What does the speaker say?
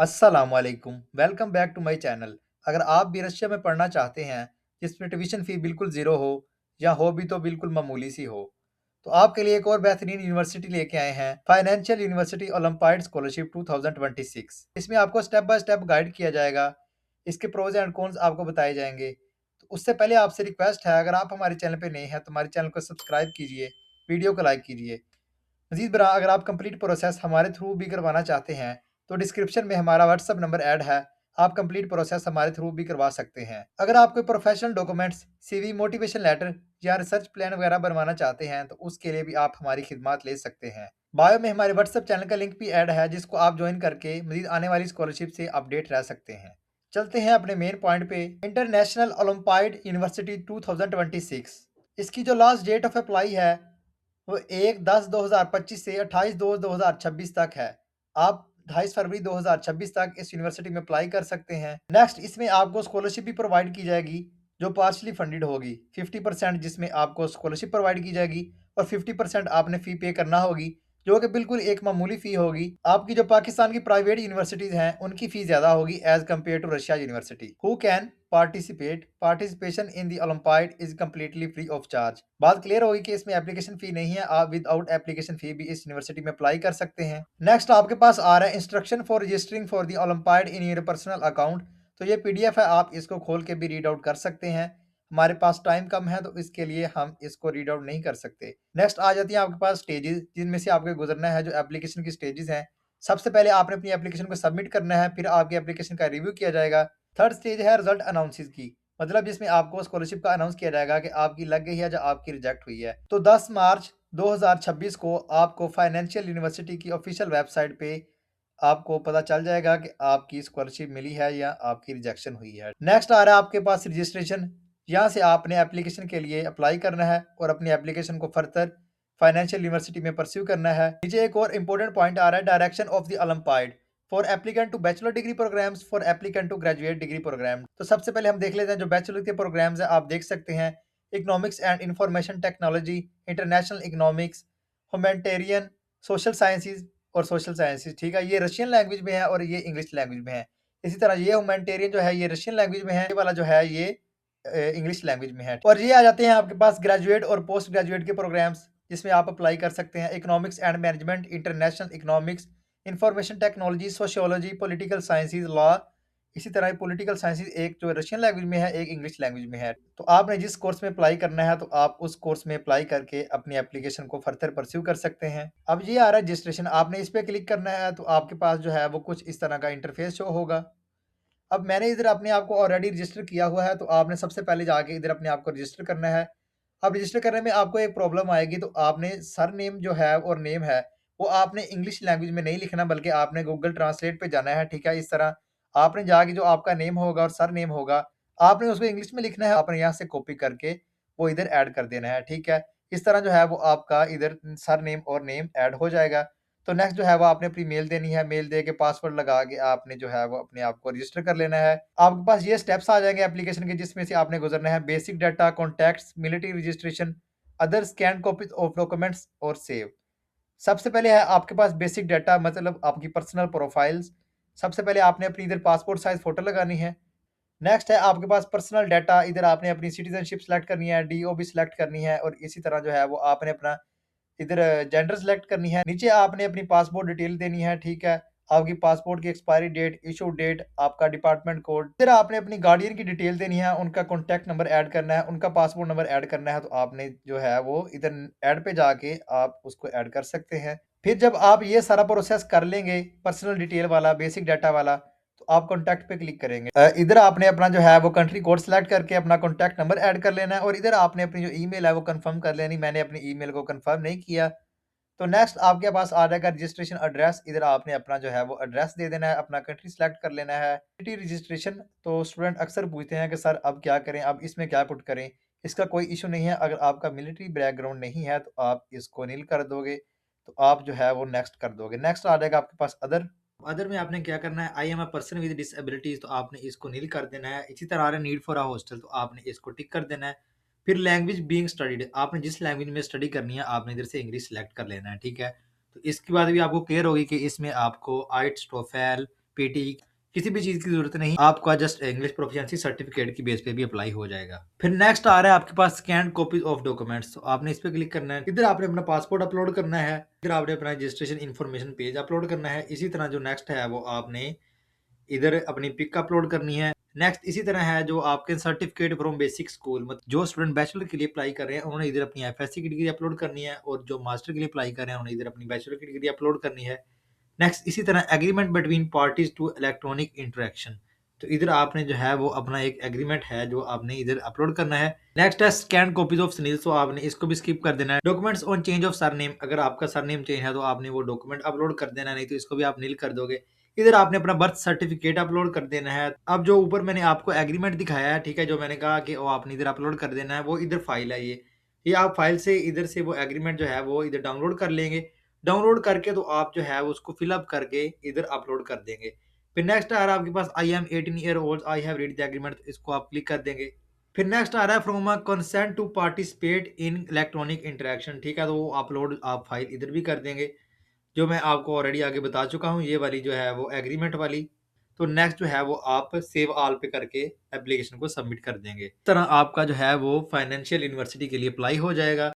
अस्सलामुअलैकुम, welcome back to my channel. अगर आप भी रशिया में पढ़ना चाहते हैं, जिसमें ट्यूशन फ़ी बिल्कुल ज़ीरो हो या हो भी तो बिल्कुल मामूली सी हो, तो आपके लिए एक और बेहतरीन यूनिवर्सिटी लेके आए हैं, फाइनेंशियल यूनिवर्सिटी ओलंपाइड स्कॉलरशिप 2026। इसमें आपको स्टेप बाय स्टेप गाइड किया जाएगा, इसके प्रोज़ एंड कॉन्स आपको बताए जाएँगे। तो उससे पहले आपसे रिक्वेस्ट है, अगर आप हमारे चैनल पे नए हैं, तो हमारे चैनल को सब्सक्राइब कीजिए, वीडियो को लाइक कीजिए। मज़ीद बरा अगर आप कंप्लीट प्रोसेस हमारे थ्रू भी करवाना चाहते हैं, तो डिस्क्रिप्शन में हमारा व्हाट्सएप नंबर ऐड है। आप कंप्लीट प्रोसेस हमारे थ्रू भी करवा सकते हैं। अगर आप कोई professional documents, CV, motivation letter या रिसर्च प्लान वगैरह बनवाना चाहते हैं, तो उसके लिए भी आप हमारी खिदमत ले सकते हैं। बायो में हमारे व्हाट्सएप चैनल का लिंक भी ऐड है, जिसको आप ज्वाइन करके मज़ीद आने वाली स्कॉलरशिप से अपडेट रह सकते हैं। चलते हैं अपने मेन पॉइंट पे। इंटरनेशनल ओलंपाइड यूनिवर्सिटी 2026, इसकी जो लास्ट डेट ऑफ अप्लाई है वो 1/10/2025 से 28/2/2026 तक है। आप 28 फरवरी 2026 तक इस यूनिवर्सिटी में अप्लाई कर सकते हैं। नेक्स्ट इसमें आपको स्कॉलरशिप भी प्रोवाइड की जाएगी, जो पार्शियली फंडेड होगी। 50% जिसमें आपको स्कॉलरशिप प्रोवाइड की जाएगी और 50% आपने फ़ी पे करना होगी, जो कि बिल्कुल एक मामूली फ़ी होगी। आपकी जो पाकिस्तान की प्राइवेट यूनिवर्सिटीज़ हैं, उनकी फ़ी ज़्यादा होगी as compare to Russia university. Who can participate? Participation in the olympiad is completely free of charge. बात क्लियर होगी कि इसमें एप्लीकेशन फ़ी नहीं है, आप विदाउट एप्लीकेशन फ़ी भी इस यूनिवर्सिटी में अप्लाई कर सकते हैं। नेक्स्ट आपके पास आ रहा है instruction for registering for the olympiad in your personal account. तो ये पीडीएफ है, आप इसको खोल के भी रीड आउट कर सकते हैं। हमारे पास टाइम कम है, तो इसके लिए हम इसको रीड आउट नहीं कर सकते। नेक्स्ट आ जाती है आपके पास स्टेजेस, जिनमें से आपको गुजरना है। जो एप्लीकेशन की स्टेजेस हैं, सबसे पहले आपने अपनी एप्लीकेशन को सबमिट करना है, फिर आपकी एप्लीकेशन का रिव्यू किया जाएगा। थर्ड स्टेज है रिजल्ट अनाउंसिस की, मतलब जिसमें आपको स्कॉलरशिप का अनाउंस किया जाएगा कि आपकी लग गई है या आपकी रिजेक्ट हुई है। तो 10 मार्च 2026 को आपको फाइनेंशियल यूनिवर्सिटी की ऑफिशियल वेबसाइट पे आपको पता चल जाएगा कि आपकी स्कॉलरशिप मिली है या आपकी रिजेक्शन हुई है। नेक्स्ट आ रहा है आपके पास रजिस्ट्रेशन। यहाँ से आपने एप्लीकेशन के लिए अप्लाई करना है और अपनी एप्लीकेशन को फर्दर फाइनेंशियल यूनिवर्सिटी में परस्यू करना है। नीचे एक और इंपॉर्टेंट पॉइंट आ रहा है, direction of the olympiad for applicant to bachelor degree programs, for applicant to graduate degree program. तो सबसे पहले हम देख लेते हैं जो बैचलर के प्रोग्राम्स हैं। आप देख सकते हैं economics and information technology, international economics, humanitarian, social sciences और सोशल साइंसेज। ठीक है, ये रशियन लैंग्वेज में है और ये इंग्लिश लैंग्वेज में है। इसी तरह ये ह्यूमैनिटेरियन जो है ये रशियन लैंग्वेज में है, ये वाला जो है ये इंग्लिश लैंग्वेज में है। और ये आ जाते हैं आपके पास ग्रेजुएट और पोस्ट ग्रेजुएट के प्रोग्राम्स, जिसमें आप अप्लाई कर सकते हैं। Economics and management, international economics, information technology, sociology, political sciences, law. इसी तरह पॉलिटिकल साइंसेज एक जो रशियन लैंग्वेज में है, एक इंग्लिश लैंग्वेज में है। तो आपने जिस कोर्स में अप्लाई करना है, तो आप उस कोर्स में अप्लाई करके अपनी एप्लीकेशन को फर्दर परस्यू कर सकते हैं। अब ये आ रहा है रजिस्ट्रेशन, आपने इस पे क्लिक करना है, तो आपके पास जो है वो कुछ इस तरह का इंटरफेस शो होगा। अब मैंने इधर अपने आप को ऑलरेडी रजिस्टर किया हुआ है, तो आपने सबसे पहले जाके इधर अपने आप को रजिस्टर करना है। अब रजिस्टर करने में आपको एक प्रॉब्लम आएगी, तो आपने सरनेम जो है और नेम है, वो आपने इंग्लिश लैंग्वेज में नहीं लिखना, बल्कि आपने गूगल ट्रांसलेट पे जाना है। ठीक है, इस तरह आपने जाके जो आपका नेम होगा और सरनेम होगा, आपने उसको इंग्लिश में लिखना है। आपने यहाँ से कॉपी करके वो इधर ऐड कर देना है। ठीक है, इस तरह जो है वो आपका इधर सरनेम और नेम ऐड हो जाएगा। तो नेक्स्ट जो है वो आपने अपनी मेल देनी है, मेल दे के पासवर्ड लगा के आपने जो है वो अपने आप को रजिस्टर कर लेना है। आपके पास ये स्टेप्स आ जाएंगे एप्लीकेशन के, जिसमें से आपने गुजरना है basic data, contacts, military registration, other scan copies of documents और सेव। सबसे पहले है आपके पास बेसिक डाटा, मतलब आपकी पर्सनल प्रोफाइल्स। सबसे पहले आपने अपनी इधर पासपोर्ट साइज फोटो लगानी है। नेक्स्ट है आपके पास पर्सनल डाटा, इधर आपने अपनी सिटीजनशिप सेलेक्ट करनी है, डीओबी सेलेक्ट करनी है और इसी तरह जो है वो आपने अपना इधर जेंडर सेलेक्ट करनी है। नीचे आपने अपनी पासपोर्ट डिटेल देनी है। ठीक है, आपकी पासपोर्ट की एक्सपायरी डेट, इशू डेट, आपका डिपार्टमेंट कोड। इधर आपने अपनी गार्डियन की डिटेल देनी है, उनका कॉन्टैक्ट नंबर ऐड करना है, उनका पासपोर्ट नंबर ऐड करना है। तो आपने जो है वो इधर ऐड पे जाके आप उसको ऐड कर सकते हैं। फिर जब आप ये सारा प्रोसेस कर लेंगे, पर्सनल डिटेल वाला, बेसिक डाटा वाला, तो आप कॉन्टैक्ट पे क्लिक करेंगे। इधर आपने अपना जो है वो कंट्री कोड सेलेक्ट करके अपना कॉन्टैक्ट नंबर ऐड कर लेना है और इधर आपने अपनी जो ईमेल है वो कंफर्म कर लेनी। मैंने अपनी ईमेल को कंफर्म नहीं किया, तो नेक्स्ट आपके पास आ जाएगा रजिस्ट्रेशन एड्रेस। इधर आपने अपना जो है वो एड्रेस दे देना है, अपना कंट्री सेलेक्ट कर लेना है। सिटी रजिस्ट्रेशन, तो स्टूडेंट अक्सर पूछते हैं कि सर अब क्या करें, अब इसमें क्या पुट करें। इसका कोई इशू नहीं है, अगर आपका मिलिट्री बैकग्राउंड नहीं है तो आप इसको नील कर दोगे, तो आप जो है वो नेक्स्ट कर दोगे। नेक्स्ट आ जाएगा आपके पास अदर। अदर में आपने क्या करना है, I am a person with डिसएबिलिटीज, तो आपने इसको नील कर देना है। इसी तरह आ रहा है नीड फॉर अ हॉस्टल, तो आपने इसको टिक कर देना है। फिर लैंग्वेज बीइंग स्टडीड, आपने जिस लैंग्वेज में स्टडी करनी है आपने इधर से इंग्लिश सेलेक्ट कर लेना है। ठीक है, तो इसके बाद भी आपको क्लियर होगी कि इसमें आपको आइट्स, टोफेल, पीटी, किसी भी चीज़ की ज़रूरत नहीं, आपका जस्ट इंग्लिश प्रोफिशिएंसी सर्टिफिकेट की बेस पे भी अप्लाई हो जाएगा। फिर नेक्स्ट आ रहा है आपके पास स्कैन्ड कॉपीज ऑफ डॉक्यूमेंट्स, तो आपने इस पे क्लिक करना है। इधर आपने अपना पासपोर्ट अपलोड करना है, इधर आपने अपना रजिस्ट्रेशन इन्फॉर्मेशन पेज अपलोड करना है। इसी तरह जो नेक्स्ट है वो आपने इधर अपनी पिक अपलोड करनी है। नेक्स्ट इसी तरह है जो आपके सर्टिफिकेट फ्रॉम बेसिक स्कूल, मतलब जो स्टूडेंट बैचलर के लिए अप्लाई कर रहे हैं उन्होंने इधर अपनी एफएससी की डिग्री अपलोड करनी है, और जो मास्टर के लिए अप्लाई कर रहे हैं उन्होंने इधर अपनी बैचलर की डिग्री अपलोड करनी है। नेक्स्ट इसी तरह agreement between parties to electronic interaction, तो इधर आपने जो है वो अपना एक एग्रीमेंट है जो आपने इधर अपलोड करना है। नेक्स्ट है स्कैन कॉपीज ऑफ सनील, तो आपने इसको भी स्किप कर देना है। Documents on change of surname, अगर आपका सरनेम चेंज है तो आपने वो डॉक्यूमेंट अपलोड कर देना, नहीं तो इसको भी आप नील कर दोगे। इधर आपने अपना बर्थ सर्टिफिकेट अपलोड कर देना है। अब जो ऊपर मैंने आपको एग्रीमेंट दिखाया है, ठीक है, जो मैंने कहा कि वो आपने इधर अपलोड कर देना है, वो इधर फाइल है ये आप फाइल से इधर से वो एग्रीमेंट जो है वो इधर डाउनलोड कर लेंगे। डाउनलोड करके तो आप जो है उसको फिलअप करके इधर अपलोड कर देंगे। फिर नेक्स्ट आ रहा है आपके पास I am 18 year old, I have read the agreement, इसको आप क्लिक कर देंगे। फिर नेक्स्ट आ रहा है from a consent to participate in electronic interaction, ठीक है, तो वो अपलोड आप फाइल इधर भी कर देंगे, जो मैं आपको ऑलरेडी आगे बता चुका हूँ, ये वाली जो है वो एग्रीमेंट वाली। तो नेक्स्ट जो है वो आप सेव ऑल पे करके एप्लीकेशन को सबमिट कर देंगे। इस तरह आपका जो है वो फाइनेंशियल यूनिवर्सिटी के लिए अप्लाई हो जाएगा।